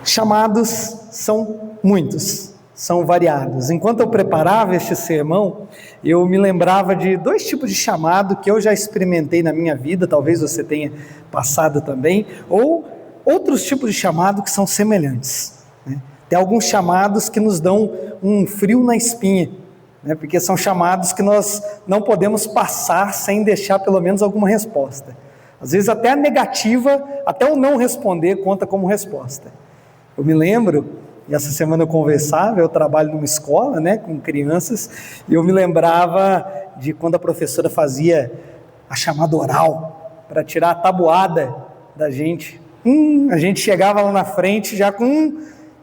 Chamados são muitos, são variados. Enquanto eu preparava este sermão, eu me lembrava de dois tipos de chamado que eu já experimentei na minha vida, talvez você tenha passado também, ou outros tipos de chamado que são semelhantes, né? Tem alguns chamados que nos dão um frio na espinha, né? Porque são chamados que nós não podemos passar sem deixar pelo menos alguma resposta. Às vezes até a negativa, até o não responder conta como resposta. Eu me lembro, e essa semana eu conversava, eu trabalho numa escola, né, com crianças, e eu me lembrava de quando a professora fazia a chamada oral, para tirar a tabuada da gente. A gente chegava lá na frente já com,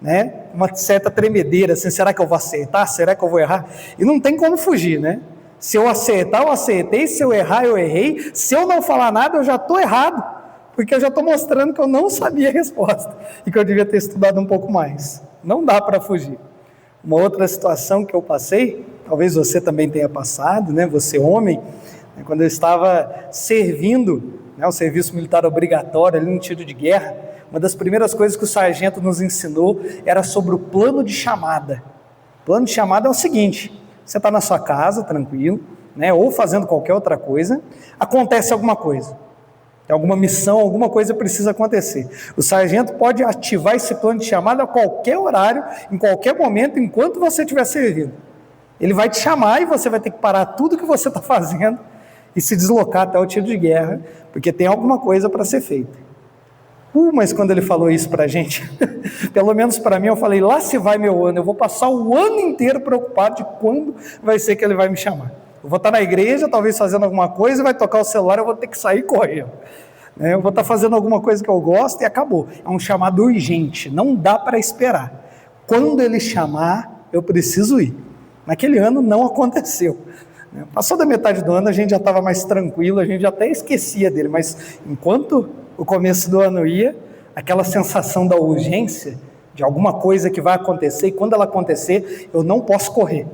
né, uma certa tremedeira, assim, será que eu vou acertar? Será que eu vou errar? E não tem como fugir, né? Se eu acertar, eu acertei, se eu errar, eu errei, se eu não falar nada, eu já estou errado, porque eu já estou mostrando que eu não sabia a resposta, e que eu devia ter estudado um pouco mais. Não dá para fugir. Uma outra situação que eu passei, talvez você também tenha passado, né, você homem, né, quando eu estava servindo, né, o serviço militar obrigatório ali no tiro de guerra, uma das primeiras coisas que o sargento nos ensinou era sobre o plano de chamada. O plano de chamada é o seguinte: você está na sua casa, tranquilo, né, ou fazendo qualquer outra coisa, acontece alguma coisa, tem alguma missão, alguma coisa precisa acontecer. O sargento pode ativar esse plano de chamada a qualquer horário, em qualquer momento, enquanto você estiver servindo. Ele vai te chamar e você vai ter que parar tudo que você está fazendo e se deslocar até o tiro de guerra, porque tem alguma coisa para ser feita. Mas quando ele falou isso para a gente, pelo menos para mim, eu falei, lá se vai meu ano, eu vou passar o ano inteiro preocupado de quando vai ser que ele vai me chamar. Eu vou estar na igreja, talvez fazendo alguma coisa, vai tocar o celular, eu vou ter que sair correndo. Eu vou estar fazendo alguma coisa que eu gosto e acabou. É um chamado urgente, não dá para esperar. Quando ele chamar, eu preciso ir. Naquele ano não aconteceu. Passou da metade do ano, a gente já estava mais tranquilo, a gente já até esquecia dele, mas enquanto o começo do ano ia, aquela sensação da urgência, de alguma coisa que vai acontecer, e quando ela acontecer, eu não posso correr.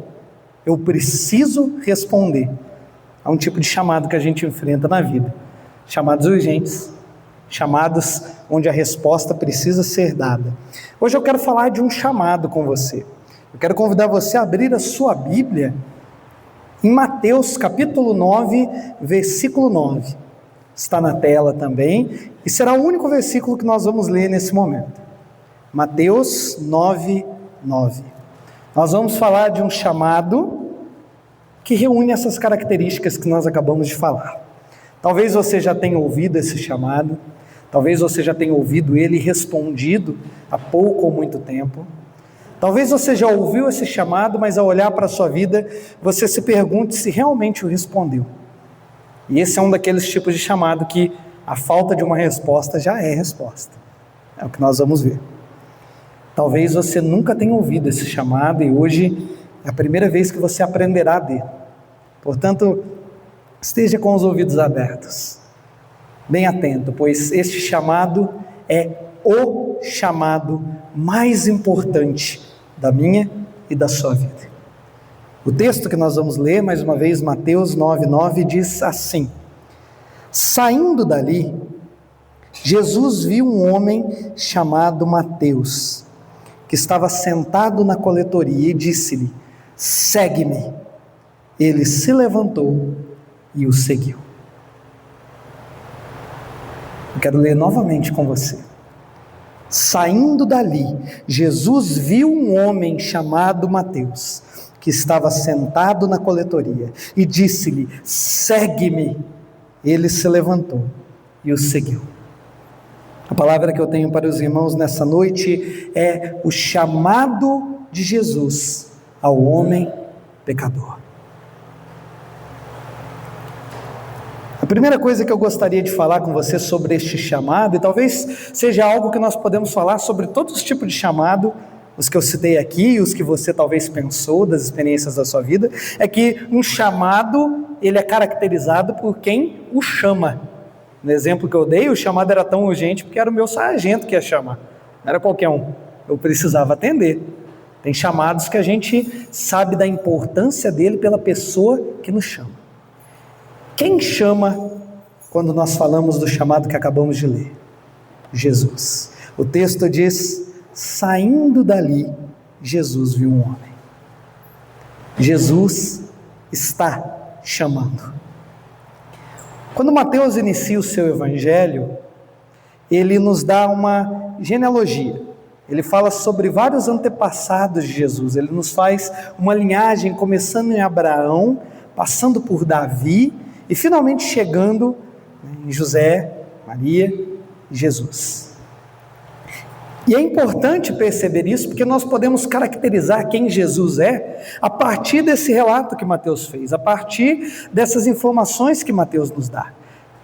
Eu preciso responder a um tipo de chamado que a gente enfrenta na vida. Chamados urgentes, chamados onde a resposta precisa ser dada. Hoje eu quero falar de um chamado com você. Eu quero convidar você a abrir a sua Bíblia em Mateus capítulo 9, versículo 9. Está na tela também, e será o único versículo que nós vamos ler nesse momento. Mateus 9, 9. Nós vamos falar de um chamado que reúne essas características que nós acabamos de falar. Talvez você já tenha ouvido esse chamado, talvez você já tenha ouvido ele respondido há pouco ou muito tempo. Talvez você já ouviu esse chamado, mas ao olhar para a sua vida, você se pergunte se realmente o respondeu. E esse é um daqueles tipos de chamado que a falta de uma resposta já é resposta. É o que nós vamos ver. Talvez você nunca tenha ouvido esse chamado e hoje é a primeira vez que você aprenderá dele. Portanto, esteja com os ouvidos abertos, bem atento, pois este chamado é o chamado mais importante da minha e da sua vida. O texto que nós vamos ler, mais uma vez, Mateus 9,9, diz assim: saindo dali, Jesus viu um homem chamado Mateus, que estava sentado na coletoria, e disse-lhe: segue-me. Ele se levantou e o seguiu. Eu quero ler novamente com você. Saindo dali, Jesus viu um homem chamado Mateus, que estava sentado na coletoria, e disse-lhe: segue-me. Ele se levantou e o seguiu. A palavra que eu tenho para os irmãos nessa noite é o chamado de Jesus ao homem pecador. A primeira coisa que eu gostaria de falar com você sobre este chamado, e talvez seja algo que nós podemos falar sobre todos os tipos de chamado, os que eu citei aqui, os que você talvez pensou das experiências da sua vida, é que um chamado, ele é caracterizado por quem o chama. No exemplo que eu dei, o chamado era tão urgente porque era o meu sargento que ia chamar, não era qualquer um, eu precisava atender. Tem chamados que a gente sabe da importância dele pela pessoa que nos chama. Quem chama quando nós falamos do chamado que acabamos de ler? Jesus. O texto diz: saindo dali, Jesus viu um homem. Jesus está chamando. Quando Mateus inicia o seu evangelho, ele nos dá uma genealogia. Ele fala sobre vários antepassados de Jesus. Ele nos faz uma linhagem começando em Abraão, passando por Davi e finalmente chegando em José, Maria e Jesus. E é importante perceber isso, porque nós podemos caracterizar quem Jesus é a partir desse relato que Mateus fez, a partir dessas informações que Mateus nos dá.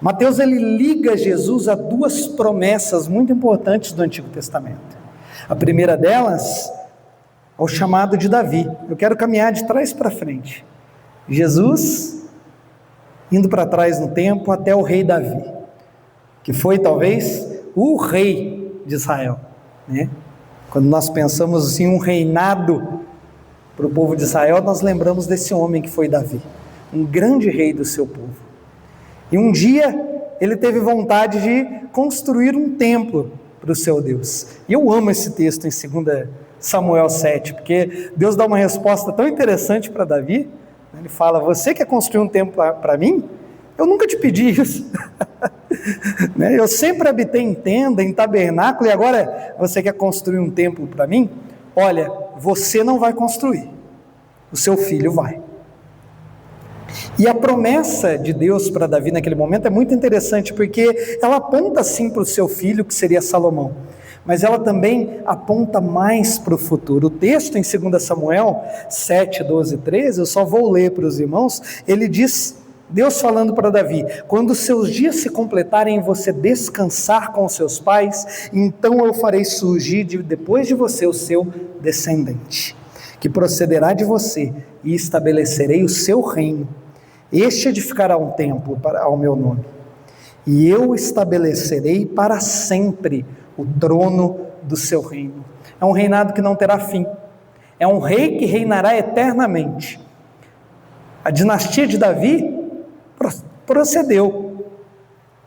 Mateus, ele liga Jesus a duas promessas muito importantes do Antigo Testamento. A primeira delas, ao chamado de Davi. Eu quero caminhar de trás para frente. Jesus indo para trás no tempo até o rei Davi, que foi talvez o rei de Israel, né? Quando nós pensamos em um reinado para o povo de Israel, nós lembramos desse homem que foi Davi, um grande rei do seu povo. E um dia ele teve vontade de construir um templo para o seu Deus. E eu amo esse texto em 2 Samuel 7, porque Deus dá uma resposta tão interessante para Davi. Ele fala: você quer construir um templo para mim? Eu nunca te pedi isso. Eu sempre habitei em tenda, em tabernáculo, e agora você quer construir um templo para mim? Olha, você não vai construir, o seu filho vai. E a promessa de Deus para Davi naquele momento é muito interessante, porque ela aponta sim para o seu filho, que seria Salomão, mas ela também aponta mais para o futuro. O texto em 2 Samuel 7, 12 e 13, eu só vou ler para os irmãos. Ele diz, Deus falando para Davi: quando os seus dias se completarem e você descansar com os seus pais, então eu farei surgir depois de você o seu descendente, que procederá de você, e estabelecerei o seu reino. Este edificará um templo ao meu nome, e eu estabelecerei para sempre o trono do seu reino. É um reinado que não terá fim. É um rei que reinará eternamente. A dinastia de Davi procedeu.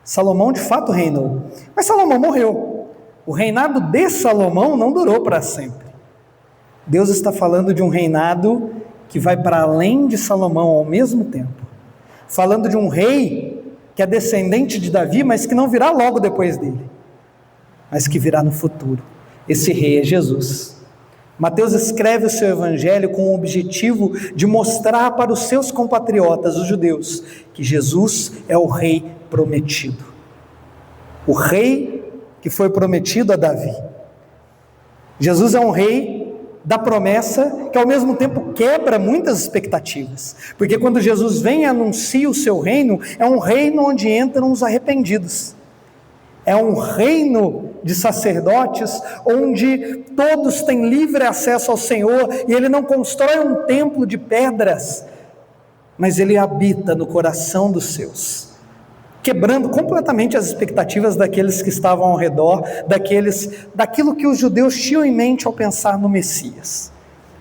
Salomão de fato reinou, mas Salomão morreu. O reinado de Salomão não durou para sempre. Deus está falando de um reinado que vai para além de Salomão ao mesmo tempo, falando de um rei que é descendente de Davi, mas que não virá logo depois dele, mas que virá no futuro. Esse rei é Jesus. Mateus escreve o seu evangelho com o objetivo de mostrar para os seus compatriotas, os judeus, que Jesus é o rei prometido, o rei que foi prometido a Davi. Jesus é um rei da promessa que ao mesmo tempo quebra muitas expectativas, porque quando Jesus vem e anuncia o seu reino, é um reino onde entram os arrependidos, é um reino de sacerdotes, onde todos têm livre acesso ao Senhor, e ele não constrói um templo de pedras, mas ele habita no coração dos seus, quebrando completamente as expectativas daqueles que estavam ao redor, daquilo que os judeus tinham em mente ao pensar no Messias.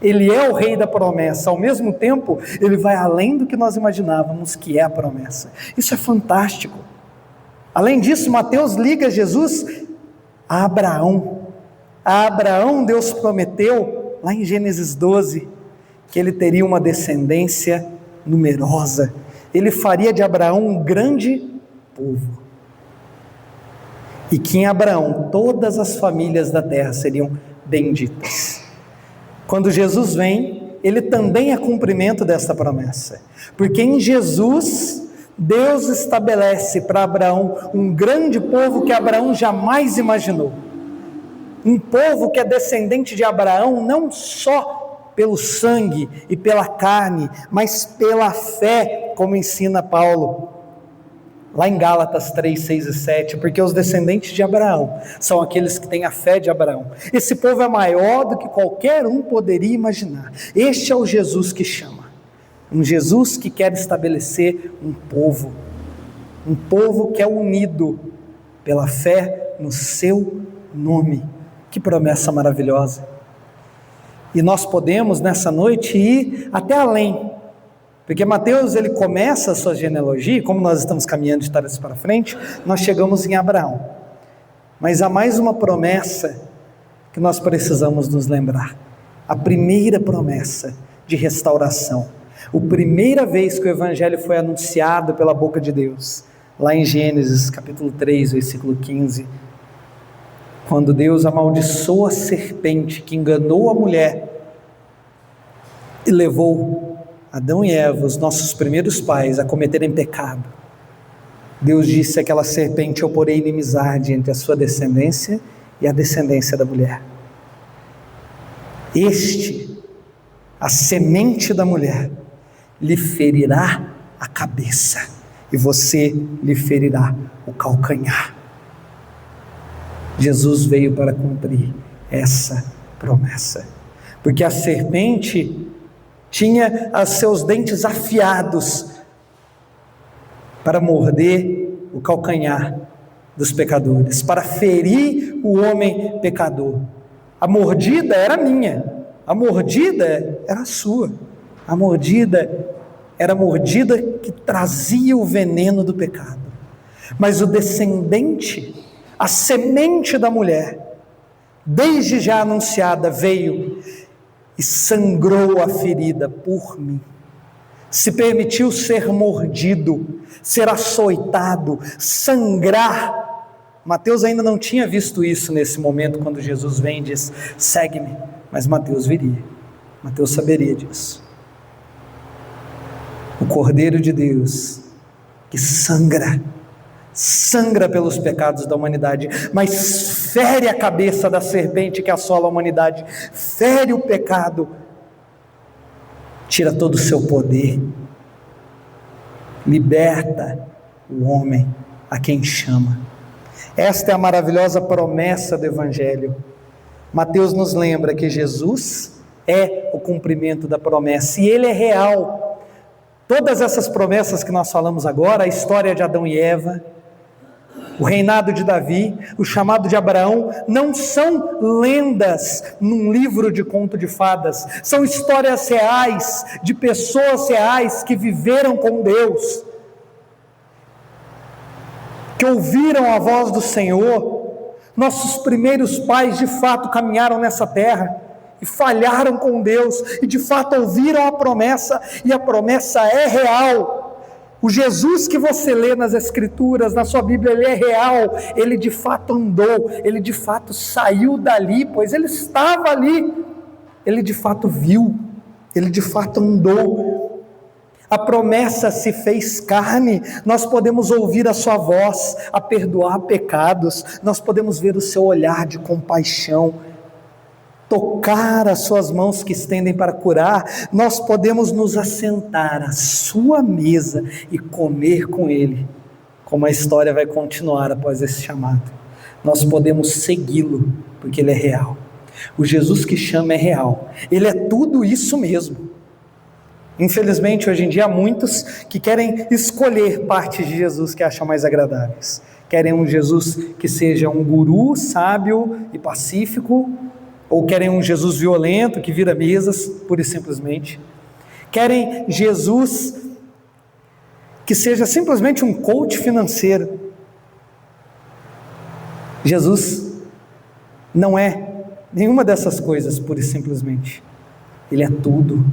Ele é o rei da promessa, ao mesmo tempo, ele vai além do que nós imaginávamos que é a promessa. Isso é fantástico. Além disso, Mateus liga Jesus a Abraão. A Abraão, Deus prometeu, lá em Gênesis 12, que ele teria uma descendência numerosa. Ele faria de Abraão um grande povo, e que em Abraão todas as famílias da terra seriam benditas. Quando Jesus vem, ele também é cumprimento desta promessa, porque em Jesus Deus estabelece para Abraão um grande povo que Abraão jamais imaginou, um povo que é descendente de Abraão não só pelo sangue e pela carne, mas pela fé, como ensina Paulo lá em Gálatas 3, 6 e 7, porque os descendentes de Abraão são aqueles que têm a fé de Abraão. Esse povo é maior do que qualquer um poderia imaginar. Este é o Jesus que chama, um Jesus que quer estabelecer um povo que é unido pela fé no seu nome. Que promessa maravilhosa! E nós podemos nessa noite ir até além, porque Mateus, ele começa a sua genealogia, e como nós estamos caminhando de trás para frente, nós chegamos em Abraão, mas há mais uma promessa que que nós precisamos nos lembrar. A primeira promessa de restauração. A primeira vez que o Evangelho foi anunciado pela boca de Deus, lá em Gênesis capítulo 3, versículo 15, quando Deus amaldiçoou a serpente que enganou a mulher e levou Adão e Eva, os nossos primeiros pais, a cometerem pecado. Deus disse àquela serpente: eu porei inimizade entre a sua descendência e a descendência da mulher. A semente da mulher, lhe ferirá a cabeça, e você lhe ferirá o calcanhar. Jesus veio para cumprir essa promessa, porque a serpente tinha os seus dentes afiados para morder o calcanhar dos pecadores, para ferir o homem pecador. A mordida era minha, a mordida era sua, a mordida era a mordida que trazia o veneno do pecado. Mas o descendente, a semente da mulher, desde já anunciada, veio e sangrou a ferida por mim, se permitiu ser mordido, ser açoitado, sangrar. Mateus ainda não tinha visto isso nesse momento, quando Jesus vem e diz: segue-me, mas Mateus viria, Mateus saberia disso. O Cordeiro de Deus, que sangra pelos pecados da humanidade, mas fere a cabeça da serpente que assola a humanidade, fere o pecado, tira todo o seu poder, liberta o homem a quem chama. Esta é a maravilhosa promessa do Evangelho. Mateus nos lembra que Jesus é o cumprimento da promessa, e Ele é real. Todas essas promessas que nós falamos agora, a história de Adão e Eva, o reinado de Davi, o chamado de Abraão, não são lendas num livro de conto de fadas, são histórias reais, de pessoas reais que viveram com Deus, que ouviram a voz do Senhor. Nossos primeiros pais de fato caminharam nessa terra e falharam com Deus, e de fato ouviram a promessa, e a promessa é real. O Jesus que você lê nas Escrituras, na sua Bíblia, ele é real, ele de fato andou, ele de fato saiu dali, pois ele estava ali, ele de fato viu, ele de fato andou. A promessa se fez carne, nós podemos ouvir a sua voz, a perdoar pecados, nós podemos ver o seu olhar de compaixão, tocar as suas mãos que estendem para curar, nós podemos nos assentar à sua mesa e comer com Ele, como a história vai continuar após esse chamado. Nós podemos segui-lo, porque Ele é real. O Jesus que chama é real, Ele é tudo isso mesmo. Infelizmente, hoje em dia, há muitos que querem escolher partes de Jesus que acham mais agradáveis. Querem um Jesus que seja um guru sábio e pacífico, ou querem um Jesus violento que vira mesas, pura e simplesmente. Querem Jesus que seja simplesmente um coach financeiro. Jesus não é nenhuma dessas coisas, pura e simplesmente. Ele é tudo.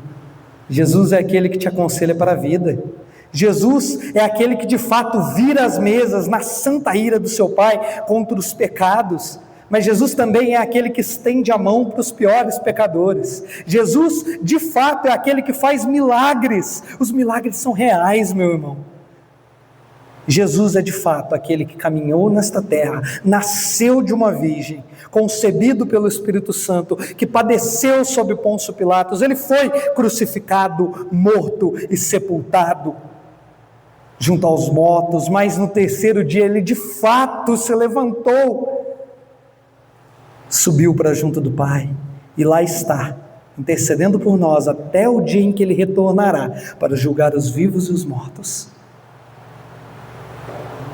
Jesus é aquele que te aconselha para a vida. Jesus é aquele que de fato vira as mesas na santa ira do seu Pai contra os pecados. Mas Jesus também é aquele que estende a mão para os piores pecadores. Jesus de fato é aquele que faz milagres. Os milagres são reais, meu irmão. Jesus é de fato aquele que caminhou nesta terra, nasceu de uma virgem, concebido pelo Espírito Santo, que padeceu sob Pôncio Pilatos, ele foi crucificado, morto e sepultado junto aos mortos, mas no terceiro dia ele de fato se levantou, subiu para junto do Pai, e lá está, intercedendo por nós até o dia em que ele retornará para julgar os vivos e os mortos.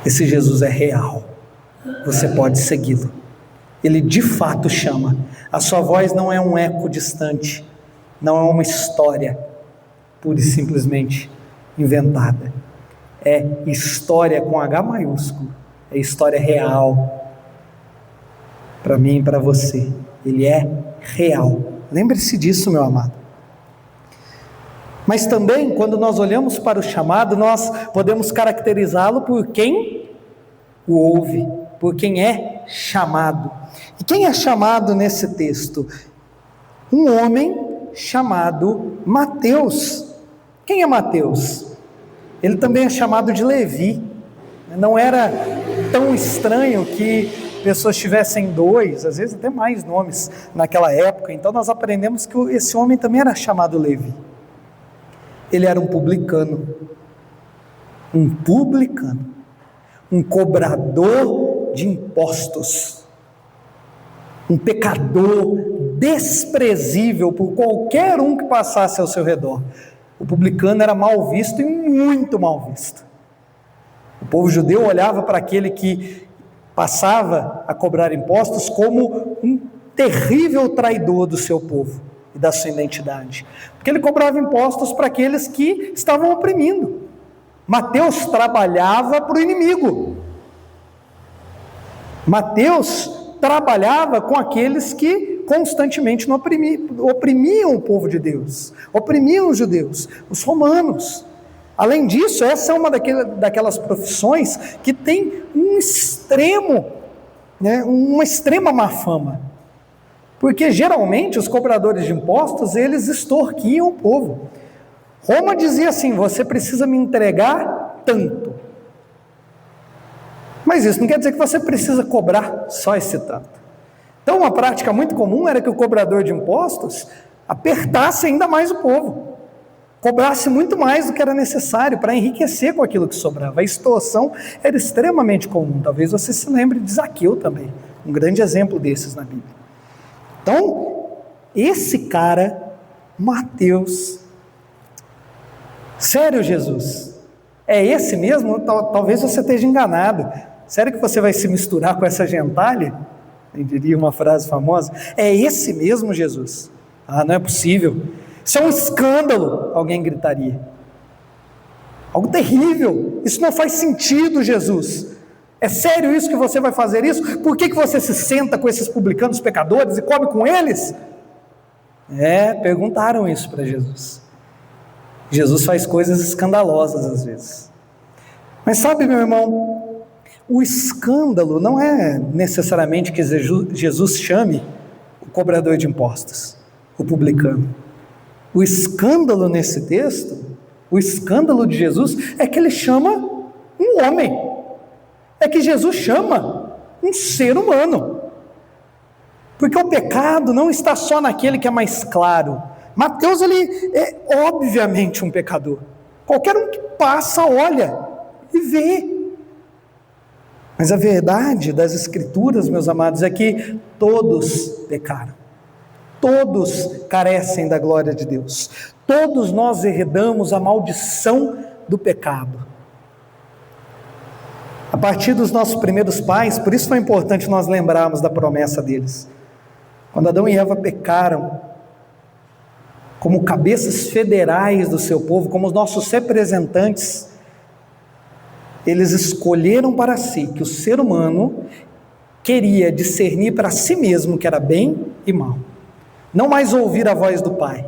Esse Jesus é real, você pode segui-lo, ele de fato chama, a sua voz não é um eco distante, não é uma história pura e simplesmente inventada, é história com H maiúsculo, é história real, para mim e para você. ele é real. Lembre-se disso, meu amado. Mas também, quando nós olhamos para o chamado, nós podemos caracterizá-lo por quem o ouve, por quem é chamado. E quem é chamado nesse texto? Um homem chamado Mateus. Quem é Mateus? Ele também é chamado de Levi. Não era tão estranho que pessoas tivessem dois, às vezes até mais nomes naquela época. Então nós aprendemos que esse homem também era chamado Levi. Ele era um publicano, um cobrador de impostos, um pecador desprezível por qualquer um que passasse ao seu redor. O publicano era mal visto e muito mal visto. O povo judeu olhava para aquele que passava a cobrar impostos como um terrível traidor do seu povo e da sua identidade, porque ele cobrava impostos para aqueles que estavam oprimindo. Mateus trabalhava para o inimigo. Mateus trabalhava com aqueles que constantemente oprimiam o povo de Deus, oprimiam os judeus, os romanos. Além disso, essa é uma daquelas profissões que tem uma extrema má fama. Porque geralmente os cobradores de impostos, eles extorquiam o povo. Roma dizia assim: você precisa me entregar tanto. Mas isso não quer dizer que você precisa cobrar só esse tanto. Então uma prática muito comum era que o cobrador de impostos apertasse ainda mais o povo. Cobrasse muito mais do que era necessário para enriquecer com aquilo que sobrava. A extorsão era extremamente comum. Talvez você se lembre de Zaqueu também. Um grande exemplo desses na Bíblia. Então, esse cara, Mateus, sério, Jesus, é esse mesmo? Talvez você esteja enganado. Sério que você vai se misturar com essa gentalha? Eu diria uma frase famosa. É esse mesmo, Jesus? Ah, não é possível. Isso é um escândalo, alguém gritaria. Algo terrível. Isso não faz sentido, Jesus. É sério isso que você vai fazer isso? Por que você se senta com esses publicanos pecadores e come com eles? Perguntaram isso para Jesus. Jesus faz coisas escandalosas às vezes. Mas sabe, meu irmão, o escândalo não é necessariamente que Jesus chame o cobrador de impostos, o publicano. O escândalo nesse texto, o escândalo de Jesus é que ele chama um homem. É que Jesus chama um ser humano. Porque o pecado não está só naquele que é mais claro. Mateus, ele é obviamente um pecador. Qualquer um que passa, olha e vê. Mas a verdade das Escrituras, meus amados, é que todos pecaram. Todos carecem da glória de Deus. Todos nós herdamos a maldição do pecado. A partir dos nossos primeiros pais, por isso foi importante nós lembrarmos da promessa deles. Quando Adão e Eva pecaram, como cabeças federais do seu povo, como os nossos representantes, eles escolheram para si que o ser humano queria discernir para si mesmo que era bem e mal. Não mais ouvir a voz do Pai,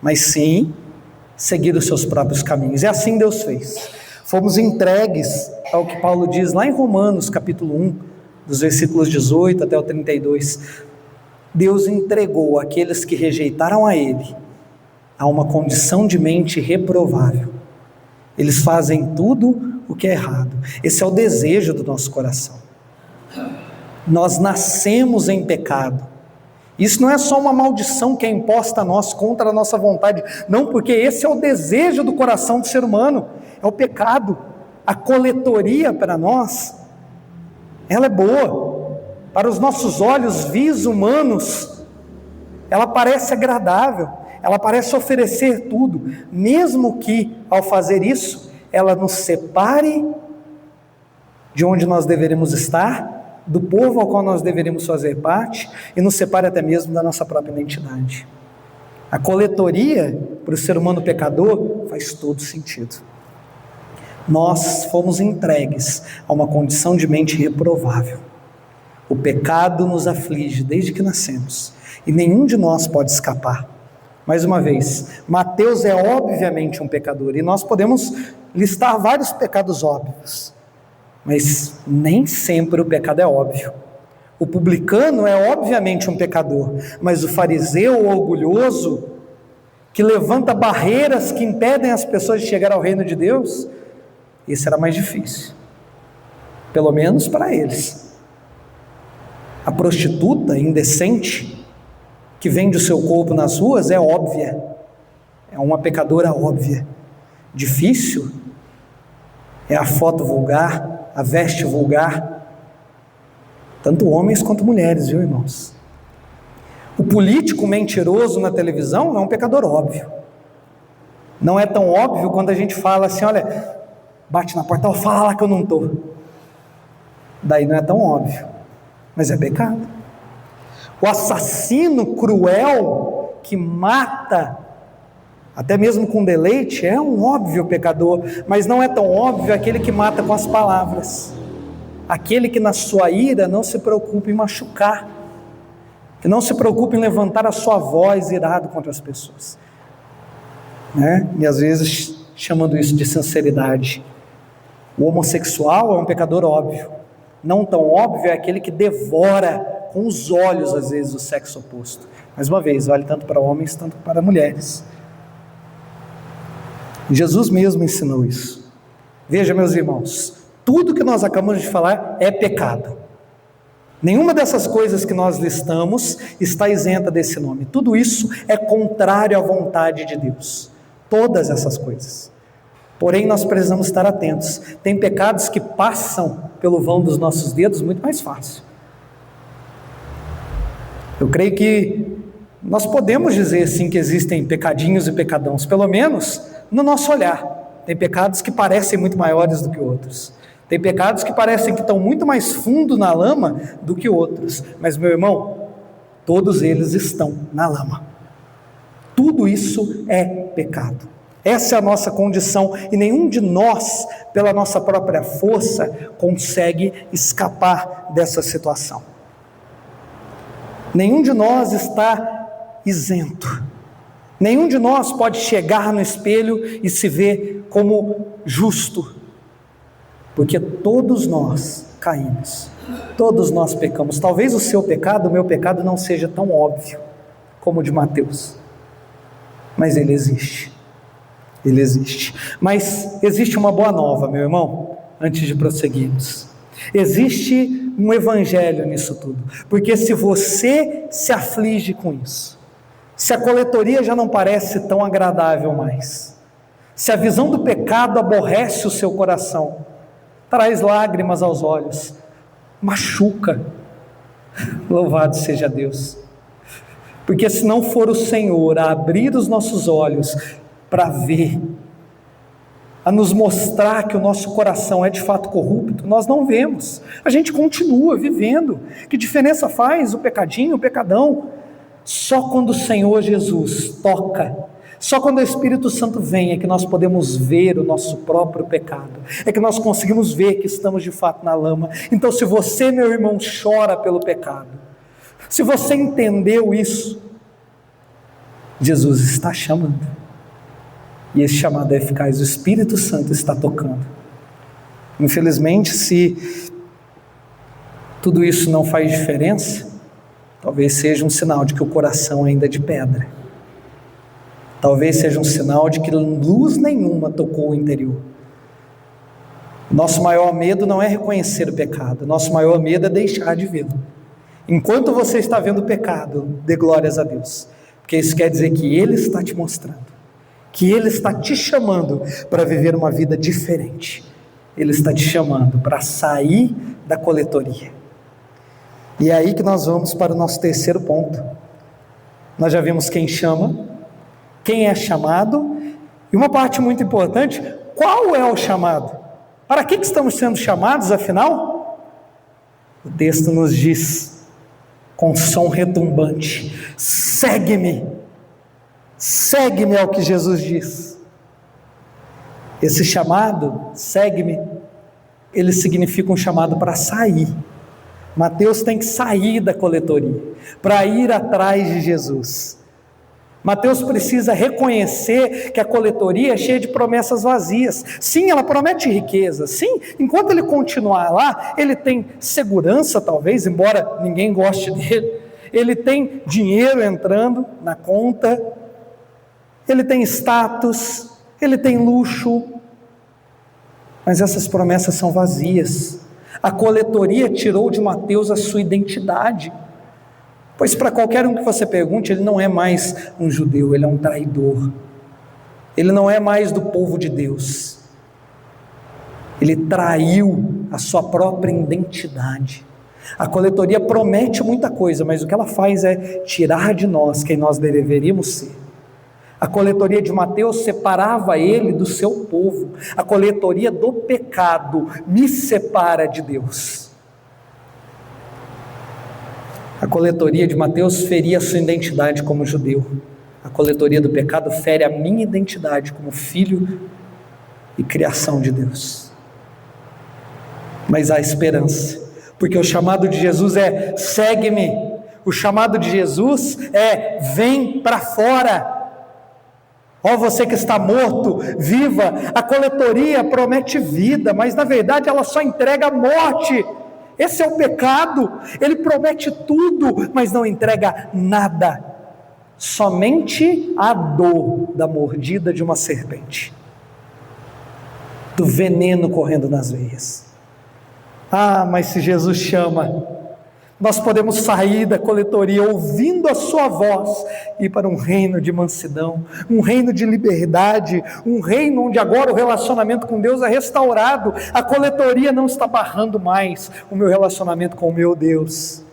mas sim seguir os seus próprios caminhos. E assim Deus fez. Fomos entregues ao que Paulo diz lá em Romanos, capítulo 1, dos versículos 18 até o 32. Deus entregou aqueles que rejeitaram a Ele a uma condição de mente reprovável. Eles fazem tudo o que é errado. Esse é o desejo do nosso coração. Nós nascemos em pecado. Isso não é só uma maldição que é imposta a nós contra a nossa vontade. Não, porque esse é o desejo do coração do ser humano. É o pecado. A coletoria para nós, ela é boa. Para os nossos olhos vis humanos, ela parece agradável. Ela parece oferecer tudo. Mesmo que, ao fazer isso, ela nos separe de onde nós deveríamos estar, do povo ao qual nós deveríamos fazer parte, e nos separe até mesmo da nossa própria identidade. A coletoria para o ser humano pecador faz todo sentido. Nós fomos entregues a uma condição de mente reprovável. O pecado nos aflige desde que nascemos, e nenhum de nós pode escapar. Mais uma vez, Mateus é obviamente um pecador, e nós podemos listar vários pecados óbvios, mas nem sempre o pecado é óbvio. O publicano é obviamente um pecador, mas o fariseu, o orgulhoso, que levanta barreiras que impedem as pessoas de chegar ao reino de Deus, esse era mais difícil, pelo menos para eles. A prostituta indecente, que vende o seu corpo nas ruas, é óbvia, é uma pecadora óbvia. Difícil é a foto vulgar, a veste vulgar, tanto homens quanto mulheres, viu, irmãos? O político mentiroso na televisão é um pecador óbvio. Não é tão óbvio quando a gente fala assim, olha, bate na porta, fala lá que eu não estou. Daí não é tão óbvio, mas é pecado. O assassino cruel que mata, até mesmo com deleite, é um óbvio pecador, mas não é tão óbvio aquele que mata com as palavras, aquele que na sua ira não se preocupa em machucar, que não se preocupa em levantar a sua voz irado contra as pessoas, né? E às vezes chamando isso de sinceridade. O homossexual é um pecador óbvio, não tão óbvio é aquele que devora com os olhos, às vezes, o sexo oposto. Mais uma vez, vale tanto para homens, tanto para mulheres. Jesus mesmo ensinou isso. Veja, meus irmãos, tudo que nós acabamos de falar é pecado. Nenhuma dessas coisas que nós listamos está isenta desse nome. Tudo isso é contrário à vontade de Deus. Todas essas coisas. Porém, nós precisamos estar atentos. Tem pecados que passam pelo vão dos nossos dedos muito mais fácil. Eu creio que nós podemos dizer sim que existem pecadinhos e pecadãos, pelo menos no nosso olhar. Tem pecados que parecem muito maiores do que outros. Tem pecados que parecem que estão muito mais fundo na lama do que outros. Mas, meu irmão, todos eles estão na lama. Tudo isso é pecado. Essa é a nossa condição e nenhum de nós, pela nossa própria força, consegue escapar dessa situação. Nenhum de nós está isento. Nenhum de nós pode chegar no espelho e se ver como justo, porque todos nós caímos, todos nós pecamos. Talvez o seu pecado, o meu pecado não seja tão óbvio como o de Mateus, mas ele existe. Ele existe. Mas existe uma boa nova, meu irmão, antes de prosseguirmos. Existe um evangelho nisso tudo, porque se você se aflige com isso, se a coletoria já não parece tão agradável mais, se a visão do pecado aborrece o seu coração, traz lágrimas aos olhos, machuca, louvado seja Deus, porque se não for o Senhor a abrir os nossos olhos para ver, a nos mostrar que o nosso coração é de fato corrupto, nós não vemos, a gente continua vivendo. Que diferença faz o pecadinho, o pecadão? Só quando o Senhor Jesus toca, só quando o Espírito Santo vem é que nós podemos ver o nosso próprio pecado, é que nós conseguimos ver que estamos de fato na lama. Então, se você, meu irmão, chora pelo pecado, se você entendeu isso, Jesus está chamando. E esse chamado é eficaz, o Espírito Santo está tocando. Infelizmente, se tudo isso não faz diferença, talvez seja um sinal de que o coração ainda é de pedra. Talvez seja um sinal de que luz nenhuma tocou o interior. Nosso maior medo não é reconhecer o pecado, nosso maior medo é deixar de vê-lo. Enquanto você está vendo o pecado, dê glórias a Deus, porque isso quer dizer que Ele está te mostrando, que Ele está te chamando para viver uma vida diferente. Ele está te chamando para sair da coletoria. E é aí que nós vamos para o nosso terceiro ponto. Nós já vimos quem chama, quem é chamado, e uma parte muito importante, qual é o chamado? Para que estamos sendo chamados, afinal? O texto nos diz, com som retumbante, segue-me. Segue-me é o que Jesus diz. Esse chamado, segue-me, ele significa um chamado para sair. Mateus tem que sair da coletoria para ir atrás de Jesus. Mateus precisa reconhecer que a coletoria é cheia de promessas vazias. Sim, ela promete riqueza. Sim, enquanto ele continuar lá, ele tem segurança talvez, embora ninguém goste dele. Ele tem dinheiro entrando na conta. Ele tem status. Ele tem luxo. Mas essas promessas são vazias. A coletoria tirou de Mateus a sua identidade. Pois para qualquer um que você pergunte, ele não é mais um judeu, ele é um traidor. Ele não é mais do povo de Deus. Ele traiu a sua própria identidade. A coletoria promete muita coisa, mas o que ela faz é tirar de nós quem nós deveríamos ser. A coletoria de Mateus separava ele do seu povo. A coletoria do pecado me separa de Deus. A coletoria de Mateus feria a sua identidade como judeu. A coletoria do pecado fere a minha identidade como filho e criação de Deus. Mas há esperança, porque o chamado de Jesus é: segue-me. O chamado de Jesus é: vem para fora. Ó, você que está morto, viva. A coletoria promete vida, mas na verdade ela só entrega a morte. Esse é o pecado. Ele promete tudo, mas não entrega nada. Somente a dor da mordida de uma serpente, do veneno correndo nas veias. Ah, mas se Jesus chama, nós podemos sair da coletoria ouvindo a sua voz e ir para um reino de mansidão, um reino de liberdade, um reino onde agora o relacionamento com Deus é restaurado. A coletoria não está barrando mais o meu relacionamento com o meu Deus.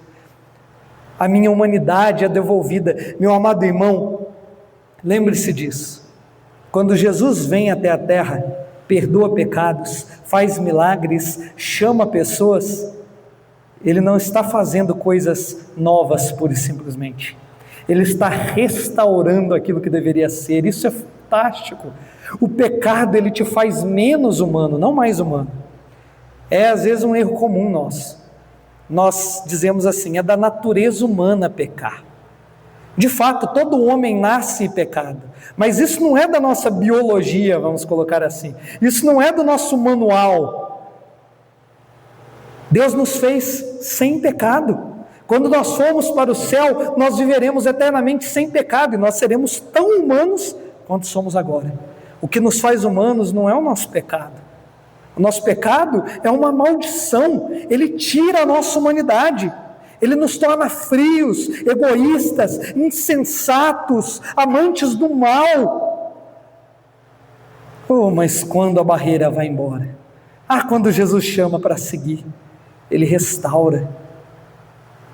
A minha humanidade é devolvida. Meu amado irmão, lembre-se disso. Quando Jesus vem até a terra, perdoa pecados, faz milagres, chama pessoas, Ele não está fazendo coisas novas pura e simplesmente. Ele está restaurando aquilo que deveria ser. Isso é fantástico. O pecado, ele te faz menos humano, não mais humano. É às vezes um erro comum nosso. Nós dizemos assim: é da natureza humana pecar. De fato, todo homem nasce pecado. Mas isso não é da nossa biologia, vamos colocar assim. Isso não é do nosso manual. Deus nos fez sem pecado. Quando nós formos para o céu, nós viveremos eternamente sem pecado, e nós seremos tão humanos quanto somos agora. O que nos faz humanos não é o nosso pecado. O nosso pecado é uma maldição. Ele tira a nossa humanidade. Ele nos torna frios, egoístas, insensatos, amantes do mal. Oh, mas quando a barreira vai embora? Quando Jesus chama para seguir, Ele restaura.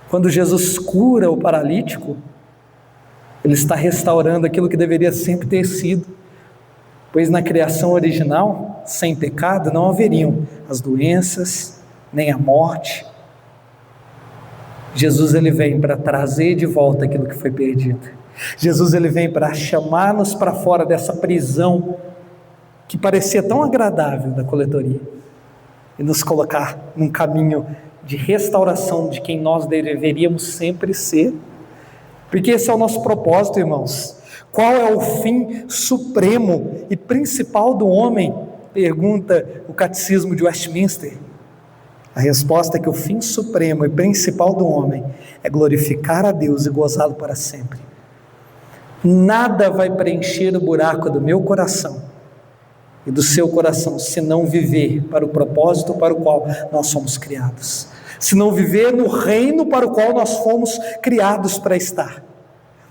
Quando Jesus cura o paralítico, Ele está restaurando aquilo que deveria sempre ter sido. Pois na criação original, sem pecado, não haveriam as doenças, nem a morte. Jesus, Ele vem para trazer de volta aquilo que foi perdido. Jesus, Ele vem para chamar-nos para fora dessa prisão que parecia tão agradável da coletoria, e nos colocar num caminho de restauração de quem nós deveríamos sempre ser, porque esse é o nosso propósito, irmãos. Qual é o fim supremo e principal do homem? Pergunta o Catecismo de Westminster. A resposta é que o fim supremo e principal do homem é glorificar a Deus e gozá-lo para sempre. Nada vai preencher o buraco do meu coração e do seu coração, se não viver para o propósito para o qual nós somos criados, se não viver no reino para o qual nós fomos criados para estar.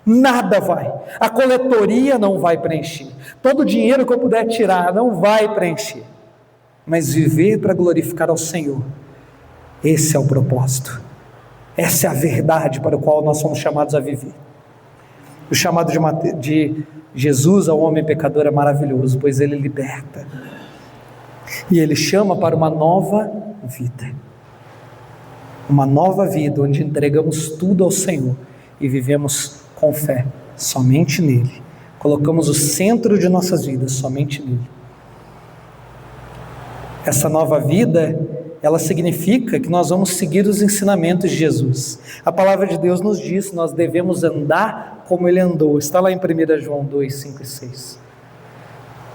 Nada vai. A coletoria não vai preencher. Todo o dinheiro que eu puder tirar não vai preencher. Mas viver para glorificar ao Senhor, esse é o propósito. Essa é a verdade para a qual nós somos chamados a viver. O chamado de Jesus ao homem pecador é maravilhoso, pois Ele liberta. E Ele chama para uma nova vida. Uma nova vida onde entregamos tudo ao Senhor e vivemos com fé, somente nele. Colocamos o centro de nossas vidas somente nele. Essa nova vida ela significa que nós vamos seguir os ensinamentos de Jesus. A palavra de Deus nos diz que nós devemos andar como Ele andou. Está lá em 1 João 2, 5 e 6.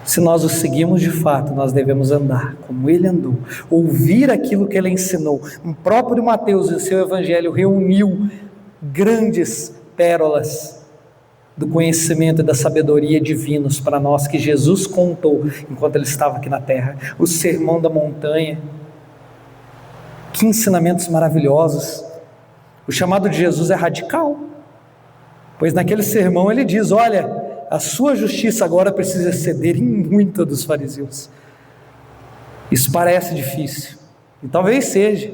Se nós o seguimos de fato, nós devemos andar como Ele andou, ouvir aquilo que Ele ensinou. O próprio Mateus, em seu evangelho, reuniu grandes pérolas do conhecimento e da sabedoria divinos para nós, que Jesus contou enquanto Ele estava aqui na terra. O sermão da montanha, que ensinamentos maravilhosos. O chamado de Jesus é radical, pois naquele sermão Ele diz: olha, a sua justiça agora precisa exceder em muito dos fariseus. Isso parece difícil, e talvez seja,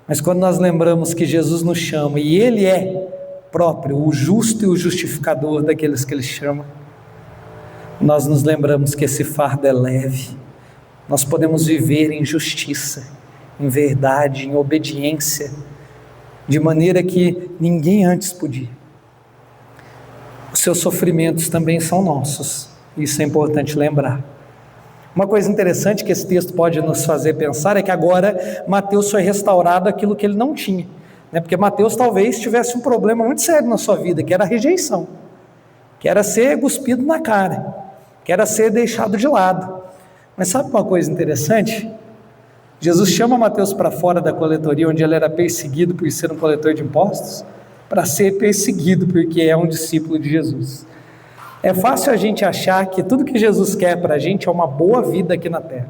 mas quando nós lembramos que Jesus nos chama, e Ele é próprio o justo e o justificador daqueles que Ele chama, nós nos lembramos que esse fardo é leve. Nós podemos viver em justiça, em verdade, em obediência, de maneira que ninguém antes podia. Os seus sofrimentos também são nossos, isso é importante lembrar. Uma coisa interessante que esse texto pode nos fazer pensar é que agora Mateus foi restaurado aquilo que ele não tinha, né? Porque Mateus talvez tivesse um problema muito sério na sua vida, que era a rejeição, que era ser cuspido na cara, que era ser deixado de lado. Mas sabe uma coisa interessante? Jesus chama Mateus para fora da coletoria, onde ele era perseguido por ser um coletor de impostos, para ser perseguido porque é um discípulo de Jesus. É fácil a gente achar que tudo que Jesus quer para a gente é uma boa vida aqui na terra,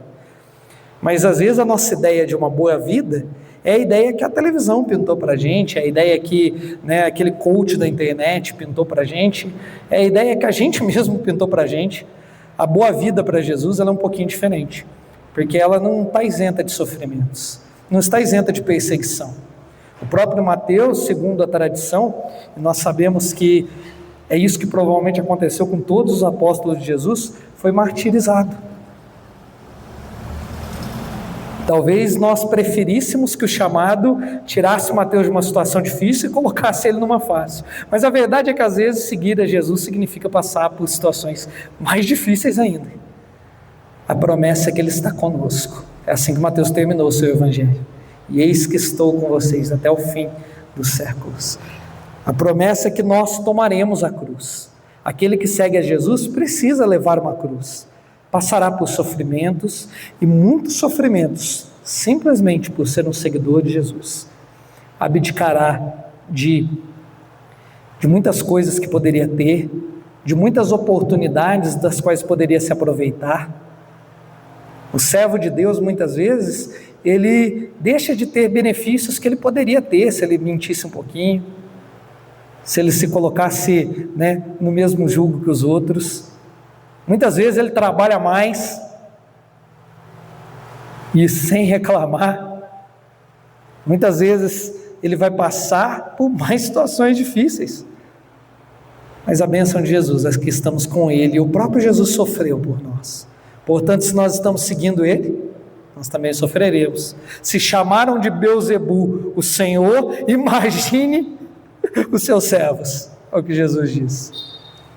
mas às vezes a nossa ideia de uma boa vida é a ideia que a televisão pintou para a gente, é a ideia que, né, aquele coach da internet pintou para a gente, é a ideia que a gente mesmo pintou para a gente. A boa vida para Jesus, ela é um pouquinho diferente, porque ela não está isenta de sofrimentos, não está isenta de perseguição. O próprio Mateus, segundo a tradição, nós sabemos que é isso que provavelmente aconteceu com todos os apóstolos de Jesus, foi martirizado. Talvez nós preferíssemos que o chamado tirasse Mateus de uma situação difícil e colocasse ele numa fácil. Mas a verdade é que às vezes seguir a Jesus significa passar por situações mais difíceis ainda. A promessa é que Ele está conosco. É assim que Mateus terminou o seu evangelho. E eis que estou com vocês até o fim dos séculos. A promessa é que nós tomaremos a cruz. Aquele que segue a Jesus precisa levar uma cruz. Passará por sofrimentos, e muitos sofrimentos, simplesmente por ser um seguidor de Jesus. Abdicará de muitas coisas que poderia ter, de muitas oportunidades das quais poderia se aproveitar. O servo de Deus, muitas vezes, ele deixa de ter benefícios que ele poderia ter se ele mentisse um pouquinho, se ele se colocasse, né, no mesmo jugo que os outros. Muitas vezes ele trabalha mais e sem reclamar. Muitas vezes ele vai passar por mais situações difíceis. Mas a bênção de Jesus é que estamos com Ele, e o próprio Jesus sofreu por nós. Portanto, se nós estamos seguindo Ele, nós também sofreremos. Se chamaram de Beelzebu o Senhor, imagine os seus servos, é o que Jesus diz.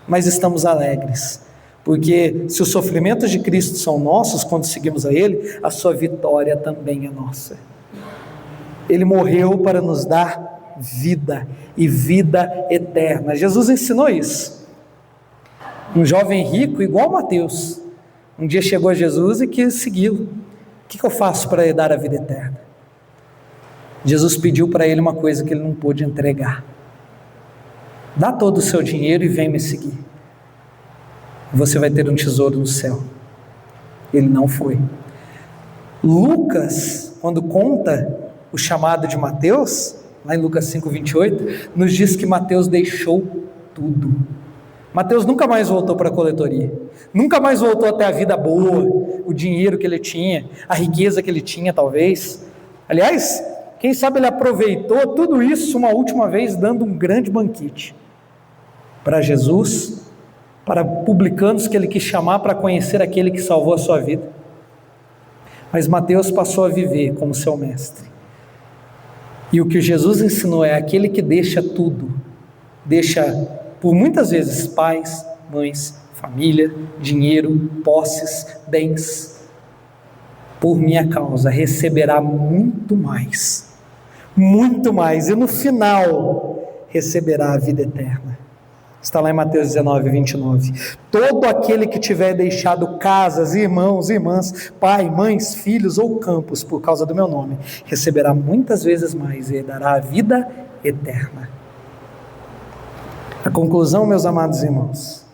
Mas estamos alegres, porque se os sofrimentos de Cristo são nossos, quando seguimos a Ele, a sua vitória também é nossa. Ele morreu para nos dar vida, e vida eterna. Jesus ensinou isso. Um jovem rico, igual Mateus, um dia chegou a Jesus e quis segui-lo. O que eu faço para dar a vida eterna? Jesus pediu para ele uma coisa que ele não pôde entregar: dá todo o seu dinheiro e vem me seguir, você vai ter um tesouro no céu. Ele não foi. Lucas, quando conta o chamado de Mateus, lá em Lucas 5:28, nos diz que Mateus deixou tudo. Mateus nunca mais voltou para a coletoria, nunca mais voltou até a vida boa, o dinheiro que ele tinha, a riqueza que ele tinha talvez. Aliás, quem sabe ele aproveitou tudo isso uma última vez, dando um grande banquete para Jesus, para publicanos que ele quis chamar para conhecer aquele que salvou a sua vida. Mas Mateus passou a viver como seu mestre. E o que Jesus ensinou é: aquele que deixa tudo, deixa por muitas vezes pais, mães, família, dinheiro, posses, bens, por minha causa, receberá muito mais, e no final receberá a vida eterna. Está lá em Mateus 19, 29. Todo aquele que tiver deixado casas, irmãos, irmãs, pai, mães, filhos ou campos por causa do meu nome, receberá muitas vezes mais e dará a vida eterna. A conclusão, meus amados irmãos,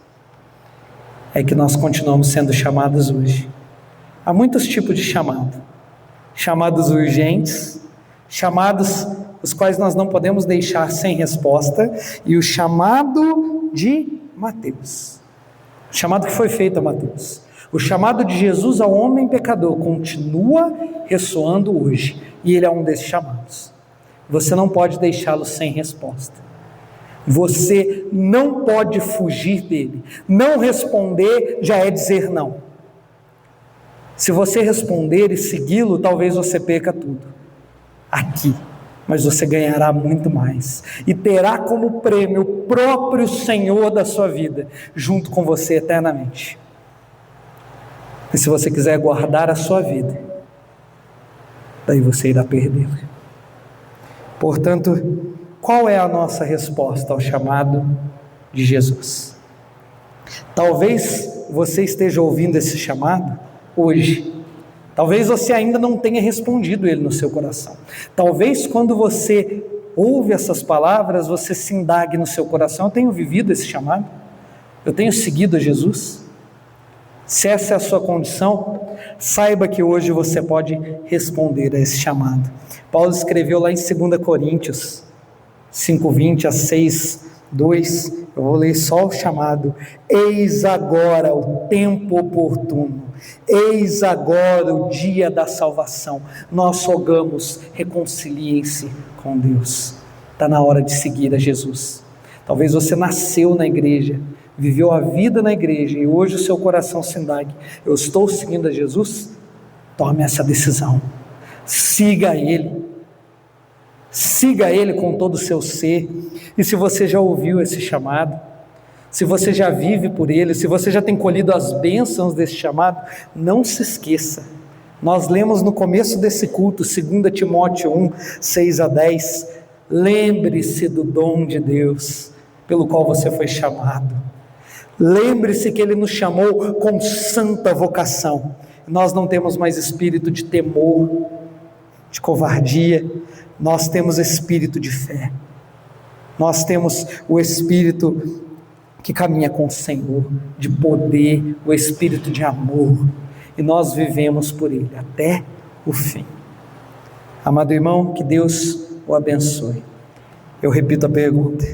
é que nós continuamos sendo chamados hoje. Há muitos tipos de chamado. Chamados urgentes, chamados os quais nós não podemos deixar sem resposta, e o chamado de Mateus, o chamado que foi feito a Mateus, o chamado de Jesus ao homem pecador continua ressoando hoje, e ele é um desses chamados. Você não pode deixá-lo sem resposta, você não pode fugir dele. Não responder já é dizer não. Se você responder e segui-lo, talvez você perca tudo aqui, mas você ganhará muito mais, e terá como prêmio o próprio Senhor da sua vida, junto com você eternamente. E se você quiser guardar a sua vida, daí você irá perdê-la. Portanto, qual é a nossa resposta ao chamado de Jesus? Talvez você esteja ouvindo esse chamado hoje. Talvez você ainda não tenha respondido ele no seu coração. Talvez quando você ouve essas palavras, você se indague no seu coração: eu tenho vivido esse chamado? Eu tenho seguido a Jesus? Se essa é a sua condição, saiba que hoje você pode responder a esse chamado. Paulo escreveu lá em 2 Coríntios 5:20 a 6:2, eu vou ler só o chamado: eis agora o tempo oportuno, eis agora o dia da salvação, nós rogamos, reconciliem-se com Deus. Está na hora de seguir a Jesus. Talvez você nasceu na igreja, viveu a vida na igreja, e hoje o seu coração se indague: eu estou seguindo a Jesus? Tome essa decisão, siga Ele com todo o seu ser. E se você já ouviu esse chamado, se você já vive por ele, se você já tem colhido as bênçãos desse chamado, não se esqueça. Nós lemos no começo desse culto, 2 Timóteo 1, 6 a 10, lembre-se do dom de Deus, pelo qual você foi chamado. Lembre-se que Ele nos chamou com santa vocação. Nós não temos mais espírito de temor, de covardia, nós temos espírito de fé, nós temos o espírito que caminha com o Senhor, de poder, o espírito de amor, e nós vivemos por Ele até o fim. Amado irmão, que Deus o abençoe. Eu repito a pergunta: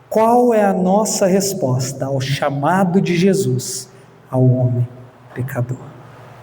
qual é a nossa resposta ao chamado de Jesus ao homem pecador?